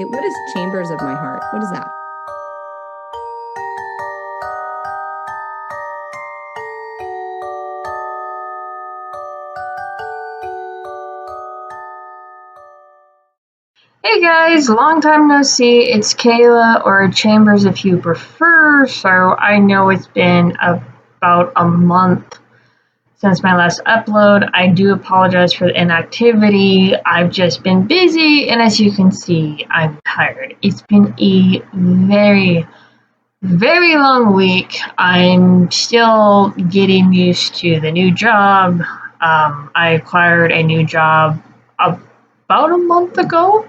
Hey, what is Chambers of My Heart? What is that? Hey guys, long time no see. It's Kayla, or Chambers if you prefer. So I know it's been about a month since my last upload. I do apologize for the inactivity. I've just been busy, and as you can see, I'm tired. It's been a very, very long week. I'm still getting used to the new job. I acquired a new job about a month ago.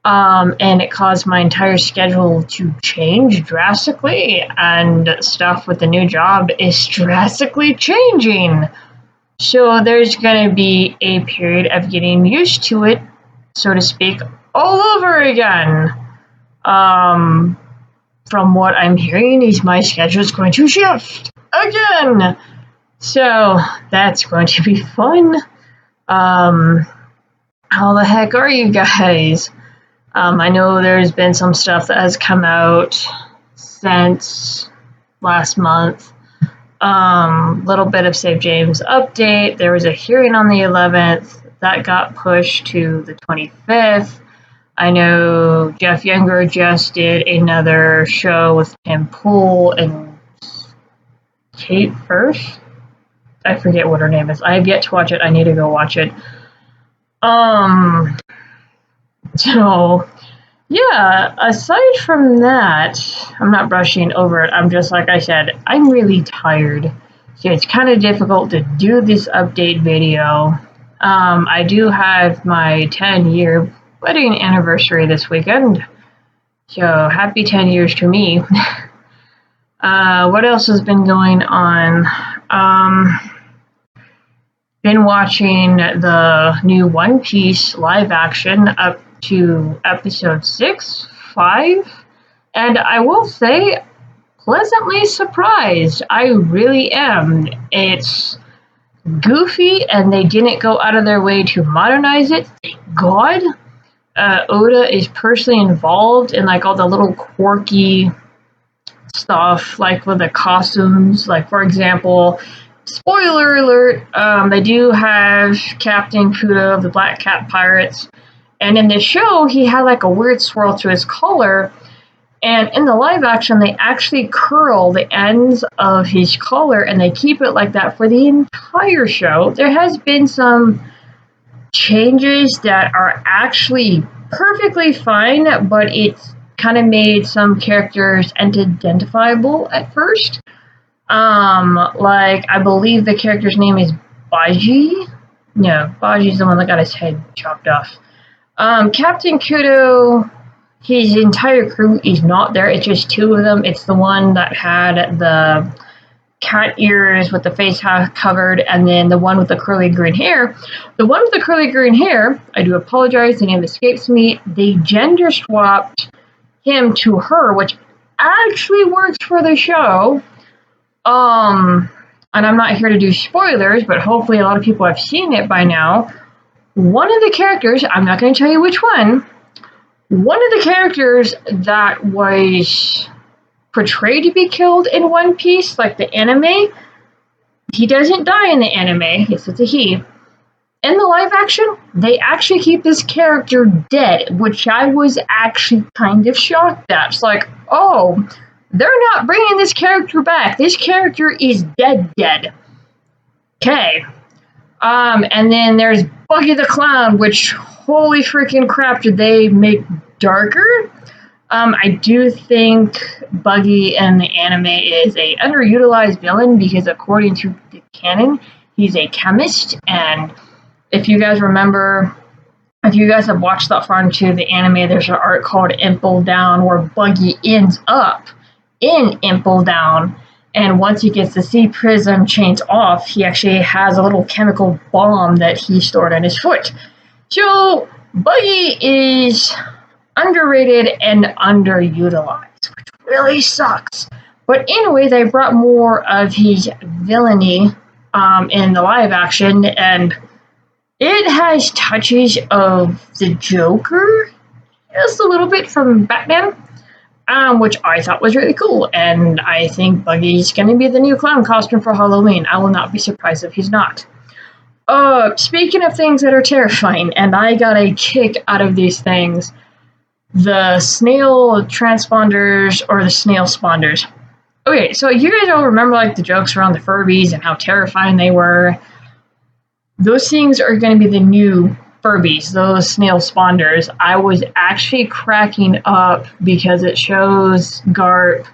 And it caused my entire schedule to change drastically, and stuff with the new job is drastically changing. So there's going to be a period of getting used to it, so to speak, all over again. From what I'm hearing, is my schedule is going to shift again. So that's going to be fun. How the heck are you guys? I know there's been some stuff that has come out since last month. Little bit of Save James update. There was a hearing on the 11th that got pushed to the 25th. I know Jeff Younger just did another show with Tim Pool and Kate Firth. I forget what her name is. I have yet to watch it. I need to go watch it. So, yeah, aside from that, I'm not brushing over it. I'm just, like I said, I'm really tired. So it's kind of difficult to do this update video. I do have my 10-year wedding anniversary this weekend. So happy 10 years to me. What else has been going on? Been watching the new One Piece live action up to episode 6, 5, and I will say, pleasantly surprised. I really am. It's goofy, and they didn't go out of their way to modernize it. Thank God. Oda is personally involved in like all the little quirky stuff, like with the costumes. Like, for example, spoiler alert, they do have Captain Kudo of the Black Cat Pirates, and in the show, he had like a weird swirl to his collar, and in the live action, they actually curl the ends of his collar, and they keep it like that for the entire show. There has been some changes that are actually perfectly fine, but it's kind of made some characters unidentifiable at first. Like, I believe the character's name is Baji. No, Baji's the one that got his head chopped off. Captain Kudo, his entire crew is not there. It's just two of them. It's the one that had the cat ears with the face covered, and then the one with the curly green hair. The one with the curly green hair, I do apologize, the name escapes me. They gender swapped him to her, which actually works for the show. And I'm not here to do spoilers, but hopefully a lot of people have seen it by now. One of the characters, I'm not going to tell you which one of the characters that was portrayed to be killed in One Piece, like the anime, he doesn't die in the anime. Yes, it's a he. In the live action, they actually keep this character dead, which I was actually kind of shocked at. It's like, oh, they're not bringing this character back. This character is dead. Okay. And then there's Buggy the Clown, which, holy freaking crap, did they make darker? I do think Buggy in the anime is a underutilized villain, because according to the canon, he's a chemist, and if you guys remember, if you guys have watched that far into the anime, there's an arc called Impel Down where Buggy ends up in Impel Down, and once he gets the sea prism chains off, he actually has a little chemical bomb that he stored on his foot. So Buggy is underrated and underutilized, which really sucks. But anyway, they brought more of his villainy in the live action, and it has touches of the Joker. Just just a little bit from Batman, which I thought was really cool. And I think Buggy's going to be the new clown costume for Halloween. I will not be surprised if he's not. Speaking of things that are terrifying, and I got a kick out of these things, the snail transponders or the snail spawnders. Okay, so you guys all remember like the jokes around the Furbies and how terrifying they were. Those things are going to be the new Furbies, those snail spawnders. I was actually cracking up because it shows Garp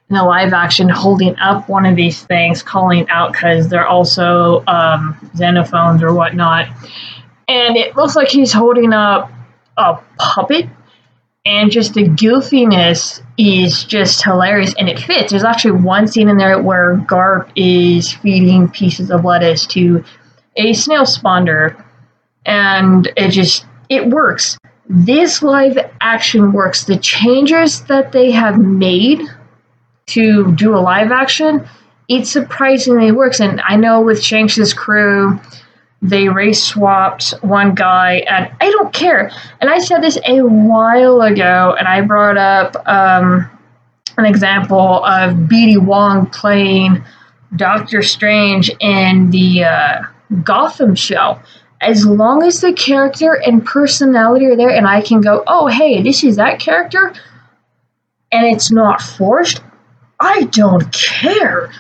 in the live action holding up one of these things, calling out because they're also xenophones or whatnot. And it looks like he's holding up a puppet. And just the goofiness is just hilarious, and it fits. There's actually one scene in there where Garp is feeding pieces of lettuce to a snail spawner, and it works. This live action works. The changes that they have made to do a live action, it surprisingly works. And I know with Shanks' crew, they race swapped one guy, and I don't care. And I said this a while ago, and I brought up an example of BD Wong playing Doctor Strange in the Gotham show. As long as the character and personality are there, and I can go, oh, hey, this is that character, and it's not forced, I don't care.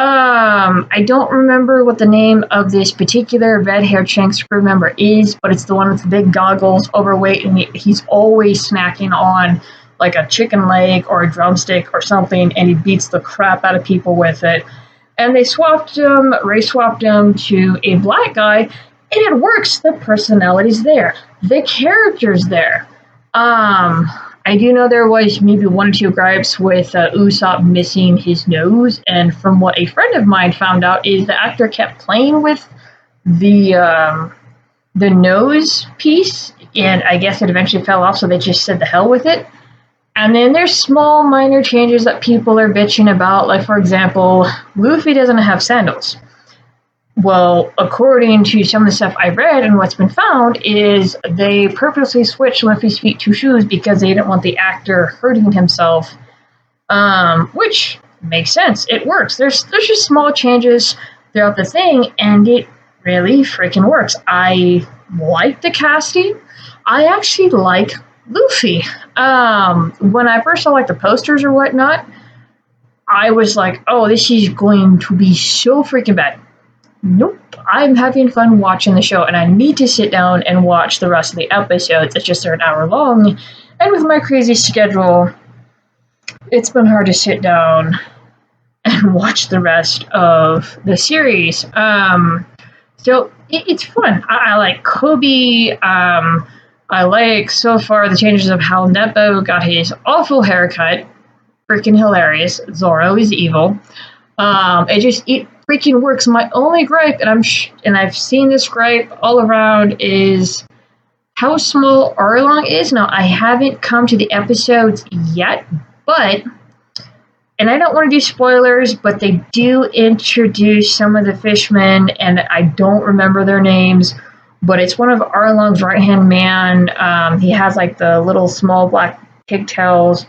I don't remember what the name of this particular red-haired Shanks crew member is, but it's the one with the big goggles, overweight, and he's always snacking on like a chicken leg or a drumstick or something, and he beats the crap out of people with it. And they race swapped him to a black guy, and it works. The personality's there. The character's there. I do know there was maybe one or two gripes with Usopp missing his nose, and from what a friend of mine found out is the actor kept playing with the nose piece, and I guess it eventually fell off, so they just said the hell with it. And then there's small minor changes that people are bitching about, like for example, Luffy doesn't have sandals. Well, according to some of the stuff I read and what's been found is they purposely switched Luffy's feet to shoes because they didn't want the actor hurting himself, which makes sense. It works. There's just small changes throughout the thing, and it really freaking works. I like the casting. I actually like Luffy. When I first saw like the posters or whatnot, I was like, oh, this is going to be so freaking bad. Nope, I'm having fun watching the show, and I need to sit down and watch the rest of the episodes. It's just they're an hour long, and with my crazy schedule, it's been hard to sit down and watch the rest of the series. So it's fun. I like Kobe. I like so far the changes of how Nepo got his awful haircut. Freaking hilarious. Zoro is evil. It freaking works. My only gripe, and I've seen this gripe all around, is how small Arlong is. Now, I haven't come to the episodes yet, but, and I don't want to do spoilers, but they do introduce some of the fishmen, and I don't remember their names, but it's one of Arlong's right-hand man. He has like the little small black pigtails.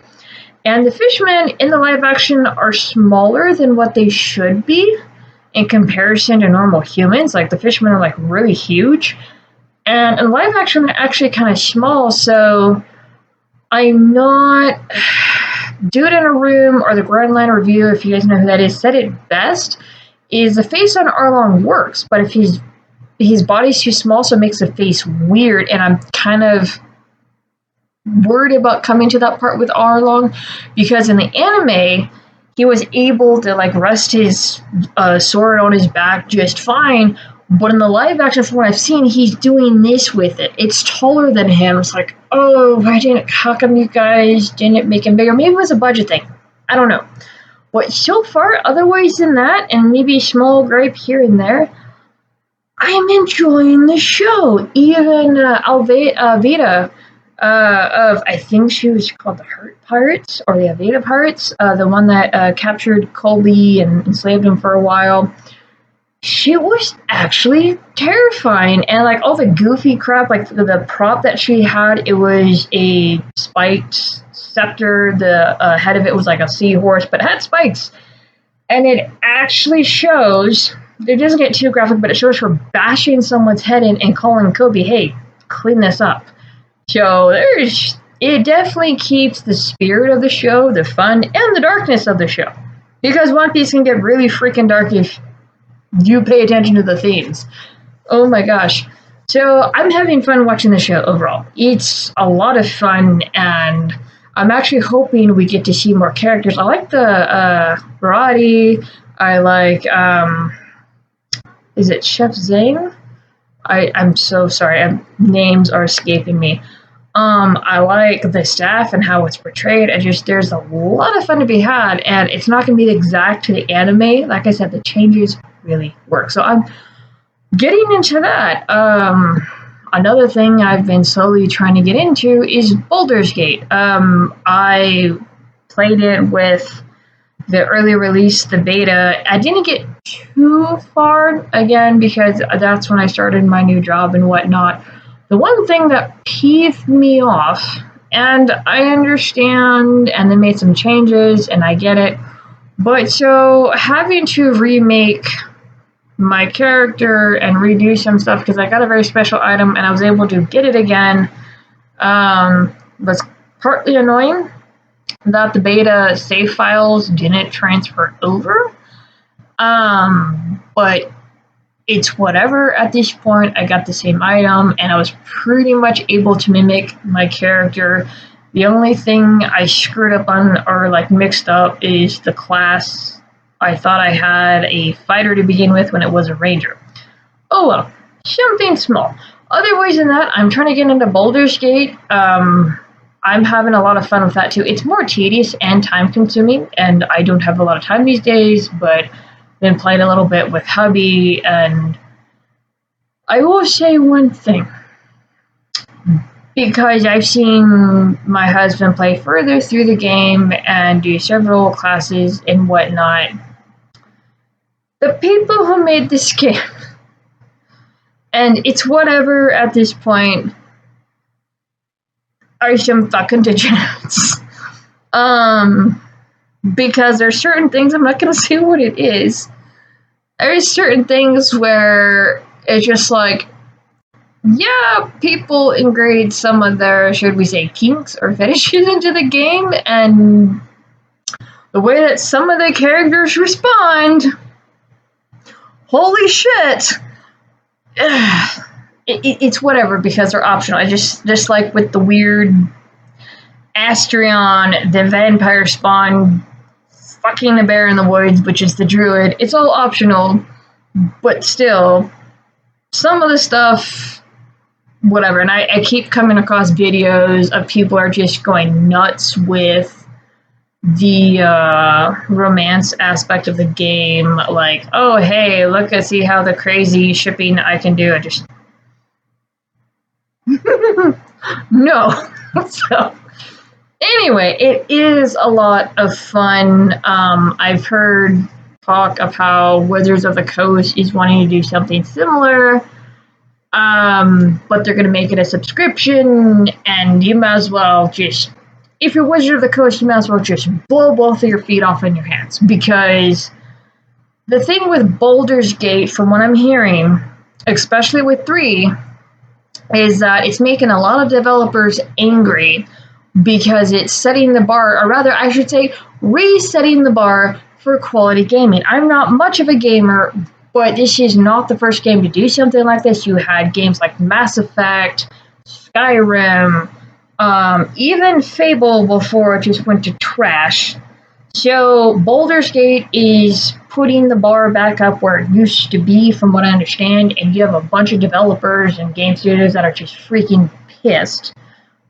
And the fishmen in the live action are smaller than what they should be in comparison to normal humans. Like the fishmen are like really huge. And in live action, they're actually kind of small. So I'm not... Dude in a Room or the Grand Line Review, if you guys know who that is, said it best, is the face on Arlong works, but if his body's too small, so it makes the face weird, and I'm kind of worried about coming to that part with Arlong, because in the anime, he was able to like rest his sword on his back just fine, but in the live action, from what I've seen, he's doing this with it. It's taller than him. It's like, oh, how come you guys didn't make him bigger? Maybe it was a budget thing. I don't know. But so far, otherwise than that, and maybe a small gripe here and there, I'm enjoying the show. Even Alveda, of, I think she was called the Hurt Pirates, or the Aveda Pirates, the one that captured Colby and enslaved him for a while. she was actually terrifying. And like all the goofy crap, like the prop that she had, it was a spiked scepter. The head of it was like a seahorse, but it had spikes. And it actually shows, it doesn't get too graphic, but it shows her bashing someone's head in and calling Kobe, hey, clean this up. So it definitely keeps the spirit of the show, the fun, and the darkness of the show. Because One Piece can get really freaking dark if you pay attention to the themes. Oh my gosh. So I'm having fun watching the show overall. It's a lot of fun, and I'm actually hoping we get to see more characters. I like the Barati. I like, is it Chef Zhang? I'm so sorry. Names are escaping me. I like the staff and how it's portrayed. There's a lot of fun to be had, and it's not going to be exact to the anime. Like I said, the changes really work. So I'm getting into that. Another thing I've been slowly trying to get into is Baldur's Gate. I played it with the early release, the beta. I didn't get too far, again, because that's when I started my new job and whatnot. The one thing that peeved me off, and I understand, and they made some changes, and I get it, but so having to remake my character and redo some stuff because I got a very special item and I was able to get it again was partly annoying that the beta save files didn't transfer over. But it's whatever at this point. I got the same item and I was pretty much able to mimic my character. The only thing I screwed up on or like mixed up is the class. I thought I had a fighter to begin with when it was a ranger. Oh well, something small. Otherwise than that, I'm trying to get into Baldur's Gate. I'm having a lot of fun with that too. It's more tedious and time consuming, and I don't have a lot of time these days, but been playing a little bit with hubby, and I will say one thing. Because I've seen my husband play further through the game and do several classes and whatnot. The people who made this game, and it's whatever at this point, are some fucking degenerates. Because there's certain things, I'm not gonna say what it is. There's certain things where it's just like, yeah, people ingrained some of their, should we say, kinks or fetishes into the game, and the way that some of the characters respond, holy shit! It's whatever because they're optional. I just like with the weird Astrion, the vampire spawn, fucking the bear in the woods, which is the druid. It's all optional, but still, some of the stuff, whatever. And I keep coming across videos of people are just going nuts with the romance aspect of the game. Like, oh, hey, look and see how the crazy shipping I can do. I just... no. So, anyway, it is a lot of fun. I've heard talk of how Wizards of the Coast is wanting to do something similar. But they're going to make it a subscription, and you might as well just, if you're Wizard of the Coast, you might as well just blow both of your feet off in your hands. Because the thing with Baldur's Gate, from what I'm hearing, especially with 3, is that it's making a lot of developers angry because it's setting the bar, or rather, I should say, resetting the bar for quality gaming. I'm not much of a gamer, but this is not the first game to do something like this. You had games like Mass Effect, Skyrim, even Fable before it just went to trash. So Baldur's Gate is putting the bar back up where it used to be, from what I understand, and you have a bunch of developers and game studios that are just freaking pissed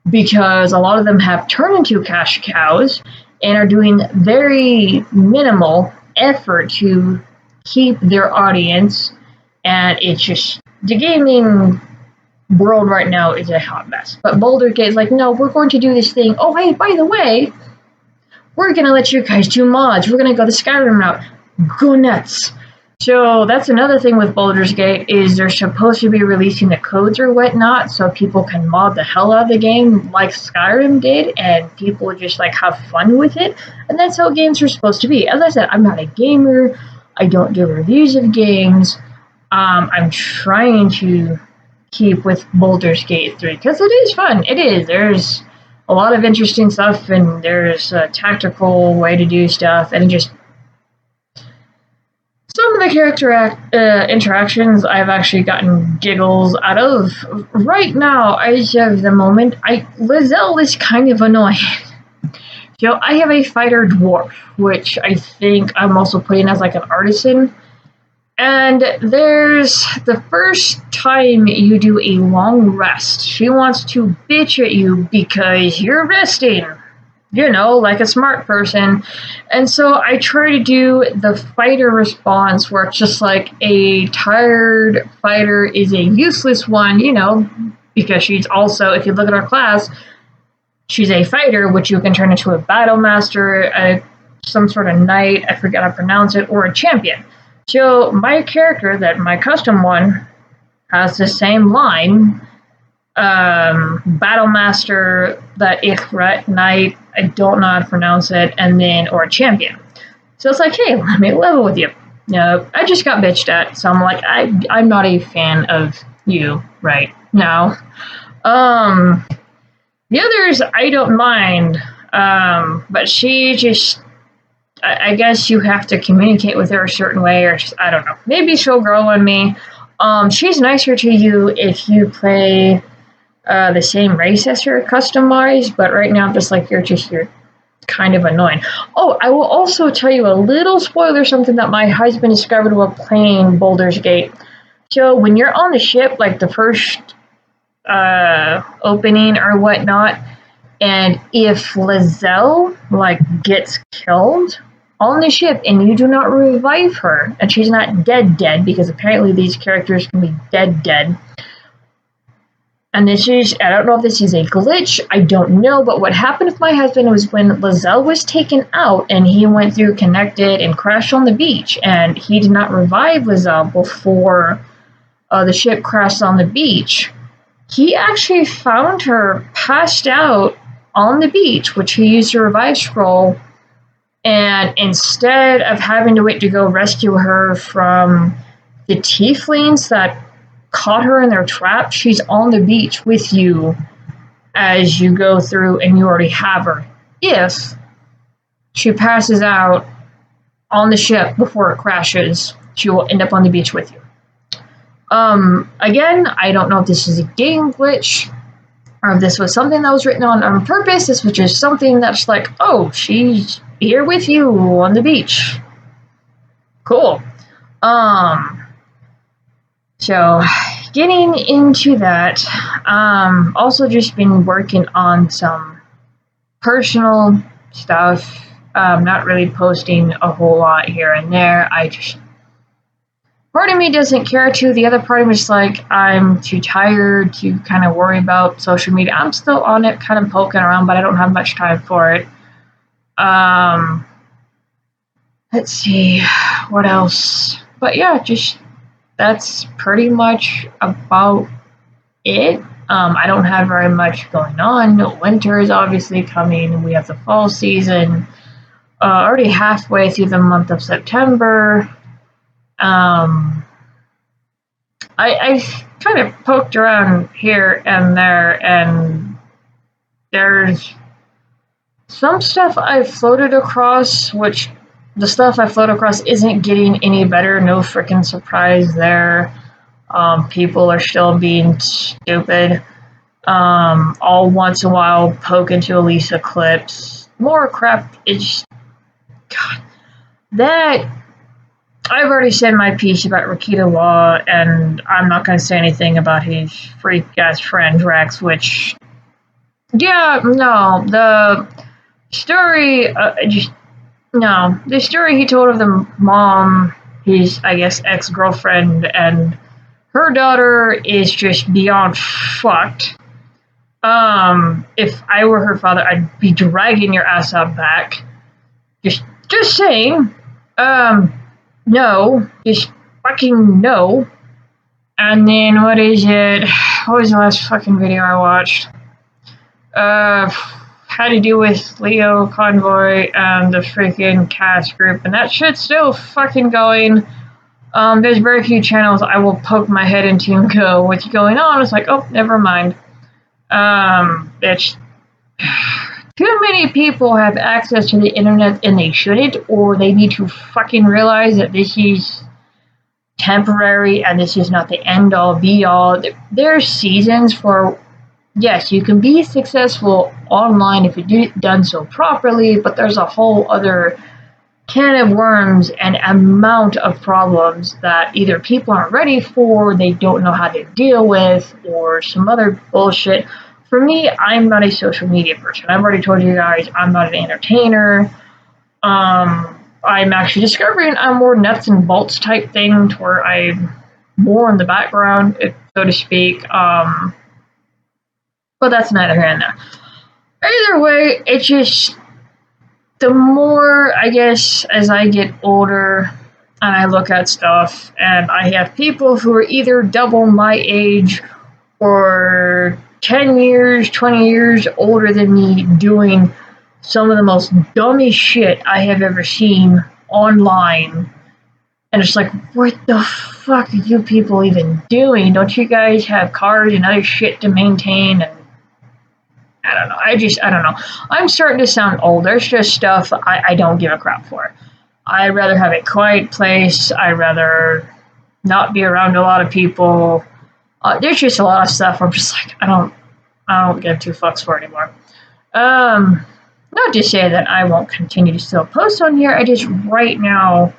because a lot of them have turned into cash cows and are doing very minimal effort to keep their audience, and it's just, the gaming world right now is a hot mess. But Baldur's Gate is like, no, we're going to do this thing. Oh, hey, by the way, we're going to let you guys do mods. We're going to go the Skyrim route. Go nuts. So that's another thing with Baldur's Gate is they're supposed to be releasing the codes or whatnot so people can mod the hell out of the game like Skyrim did and people just like have fun with it. And that's how games are supposed to be. As I said, I'm not a gamer. I don't do reviews of games. I'm trying to keep with Baldur's Gate 3 because it is fun. It is. There's a lot of interesting stuff and there's a tactical way to do stuff and it just some of the character interactions I've actually gotten giggles out of. Right now, as of the moment, Lizelle is kind of annoying. So I have a fighter dwarf, which I think I'm also putting as like an artisan. And there's the first time you do a long rest, she wants to bitch at you because you're resting, like a smart person. And so I try to do the fighter response where it's just like a tired fighter is a useless one, because she's also, if you look at our class, she's a fighter, which you can turn into a battle master, some sort of knight, I forget how to pronounce it, or a champion. So my character, that my custom one, has the same line. Battle master, that Ichret knight, I don't know how to pronounce it, and then, or champion. So it's like, hey, let me level with you. I just got bitched at, so I'm like, I'm not a fan of you right now. The others, I don't mind, but she just, I guess you have to communicate with her a certain way, or just, I don't know. Maybe she'll grow on me. She's nicer to you if you play the same race as her customized, but right now, just like you're kind of annoying. Oh, I will also tell you a little spoiler, something that my husband discovered while playing Baldur's Gate. So when you're on the ship, like the first opening or whatnot, and if Lizelle gets killed on the ship and you do not revive her, and she's not dead, because apparently these characters can be dead. And this is, I don't know if this is a glitch, I don't know, but what happened with my husband was when Lizelle was taken out and he went through Connected and crashed on the beach, and he did not revive Lizelle before the ship crashed on the beach. He actually found her passed out on the beach, which he used a revive scroll, and instead of having to wait to go rescue her from the tieflings that caught her in their trap, she's on the beach with you as you go through, and you already have her. If she passes out on the ship before it crashes, she will end up on the beach with you. Again, I don't know if this is a game glitch or if this was something that was written on purpose. This was just something that's like, oh, she's here with you on the beach. Cool. So, getting into that, also just been working on some personal stuff, not really posting a whole lot here and there. Part of me doesn't care to, the other part of me is like, I'm too tired to kind of worry about social media. I'm still on it, kind of poking around, but I don't have much time for it. Let's see, what else? But yeah, that's pretty much about it. I don't have very much going on. Winter is obviously coming. We have the fall season. Already halfway through the month of September. I kind of poked around here and there, and there's some stuff I've floated across, which the stuff I float across isn't getting any better. No freaking surprise there. People are still being stupid. All once in a while, poke into Elisa clips. More crap. It's God. That I've already said my piece about Rakita Law, and I'm not going to say anything about his freak ass friend Rex. Which, yeah, no, the story, the story he told of the mom, his, I guess, ex-girlfriend, and her daughter is just beyond fucked. If I were her father, I'd be dragging your ass out back. Just saying. no, just fucking no. And then what is it? What was the last fucking video I watched? Had to do with Leo Convoy and the freaking cast group, and that shit's still fucking going. There's very few channels I will poke my head into and go, what's going on? It's like, oh, never mind. It's too many people have access to the internet and they shouldn't, or they need to fucking realize that this is temporary and this is not the end all be all. There's seasons for, yes, you can be successful online if you done so properly, but there's a whole other can of worms and amount of problems that either people aren't ready for, they don't know how to deal with, or some other bullshit. For me, I'm not a social media person. I've already told you guys I'm not an entertainer. I'm actually discovering I'm more nuts and bolts type thing to where I'm more in the background, so to speak. But that's neither here nor there. Either way, it's just the more, I guess, as I get older and I look at stuff and I have people who are either double my age or 10 years, 20 years older than me doing some of the most dumbest shit I have ever seen online. And it's like, what the fuck are you people even doing? Don't you guys have cars and other shit to maintain? And I don't know. I don't know. I'm starting to sound old. There's just stuff I don't give a crap for. I'd rather have a quiet place. I'd rather not be around a lot of people. There's just a lot of stuff I'm just like, I don't give two fucks for anymore. Not to say that I won't continue to still post on here. I just, right now,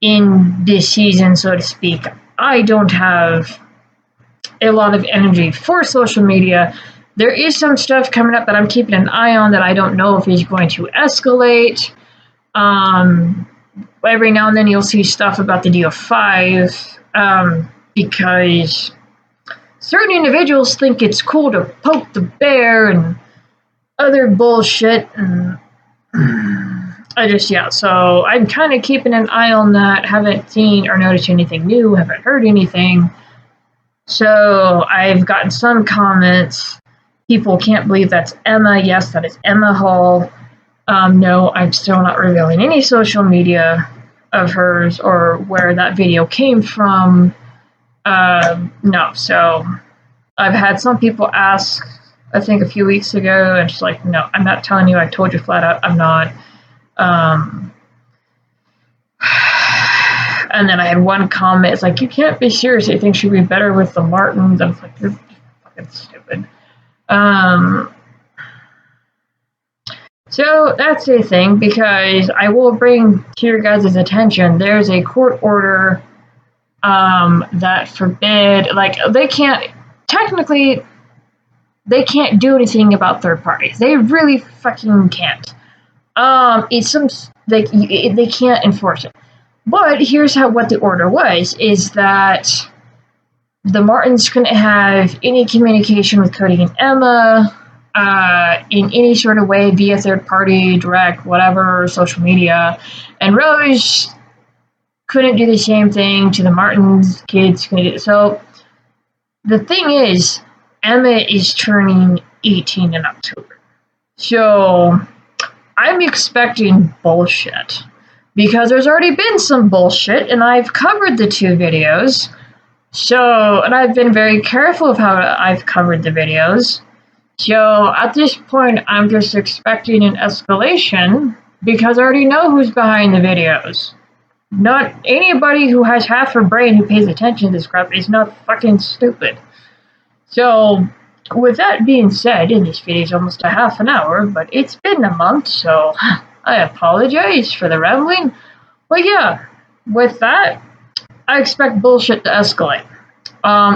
in this season, so to speak, I don't have a lot of energy for social media. There is some stuff coming up that I'm keeping an eye on that I don't know if is going to escalate. Every now and then you'll see stuff about the DO5 because certain individuals think it's cool to poke the bear and other bullshit. And so I'm kind of keeping an eye on that. Haven't seen or noticed anything new. Haven't heard anything. So I've gotten some comments. People can't believe that's Emma. Yes, that is Emma Hall. No, I'm still not revealing any social media of hers or where that video came from. No, so I've had some people ask, I think a few weeks ago, and she's like, no, I'm not telling you. I told you flat out, I'm not. And then I had one comment, it's like, you can't be serious. I think she'd be better with the Martins. I was like, you're fucking stupid. So that's a thing, because I will bring to your guys' attention, there's a court order that forbid, like, they can't do anything about third parties. They really fucking can't. It's some, they can't enforce it. But here's what the order was, is that the Martins couldn't have any communication with Cody and Emma in any sort of way via third party, direct, whatever, social media. And Rose couldn't do the same thing to the Martins kids. So the thing is, Emma is turning 18 in October. So I'm expecting bullshit. Because there's already been some bullshit, and I've covered the two videos. So, and I've been very careful of how I've covered the videos. So, at this point, I'm just expecting an escalation, because I already know who's behind the videos. Not anybody who has half a brain who pays attention to this crap is not fucking stupid. So, with that being said, and this video is almost a half an hour, but it's been a month, so I apologize for the rambling. But yeah, with that, I expect bullshit to escalate.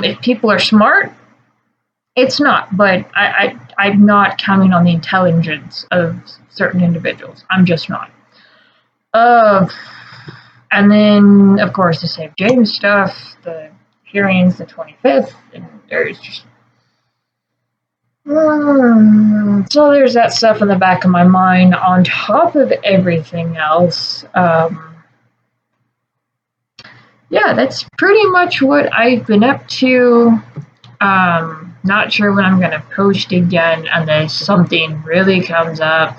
If people are smart, it's not, but I'm not counting on the intelligence of certain individuals. I'm just not. And then, of course, the St. James stuff, the hearings, the 25th, and there's just... So there's that stuff in the back of my mind on top of everything else. yeah, that's pretty much what I've been up to. Not sure when I'm gonna post again unless something really comes up,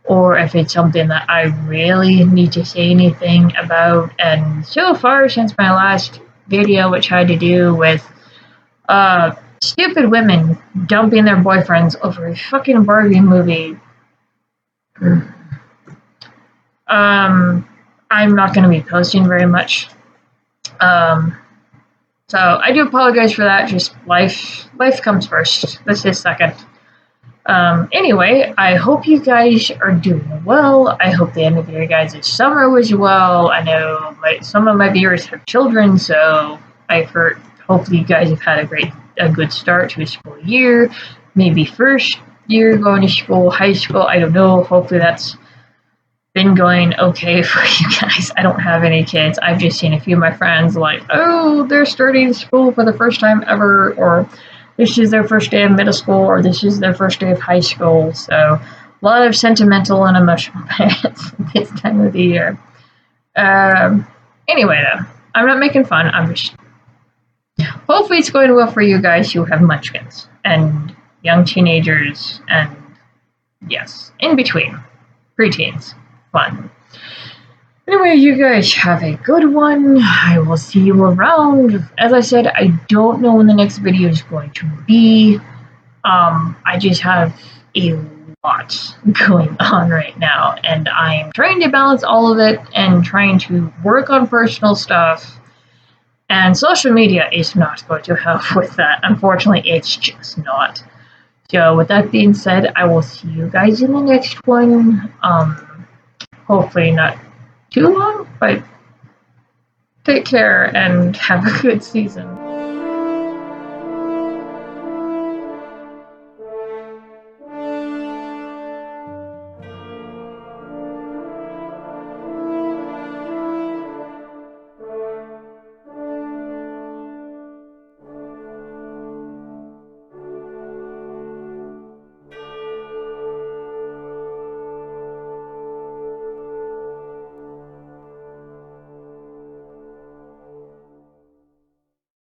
or if it's something that I really need to say anything about. And so far, since my last video, which had to do with stupid women dumping their boyfriends over a fucking Barbie movie, I'm not going to be posting very much. So I do apologize for that. Just life comes first. This is second. Anyway, I hope you guys are doing well. I hope the end of your guys' summer was well. I know some of my viewers have children, so I've heard. Hopefully, you guys have had a good start to a school year. Maybe first year going to school, high school. I don't know. Hopefully, that's been going okay for you guys. I don't have any kids. I've just seen a few of my friends like, oh, they're starting school for the first time ever, or this is their first day of middle school, or this is their first day of high school. So a lot of sentimental and emotional parents this time of the year. Anyway, though, I'm not making fun. I'm just hopefully it's going well for you guys who have munchkins and young teenagers and yes, in between, preteens, fun. Anyway, you guys have a good one. I will see you around. As I said, I don't know when the next video is going to be. I just have a lot going on right now, and I'm trying to balance all of it and trying to work on personal stuff. And social media is not going to help with that. Unfortunately, it's just not. So with that being said, I will see you guys in the next one. Hopefully not too long, but take care and have a good season.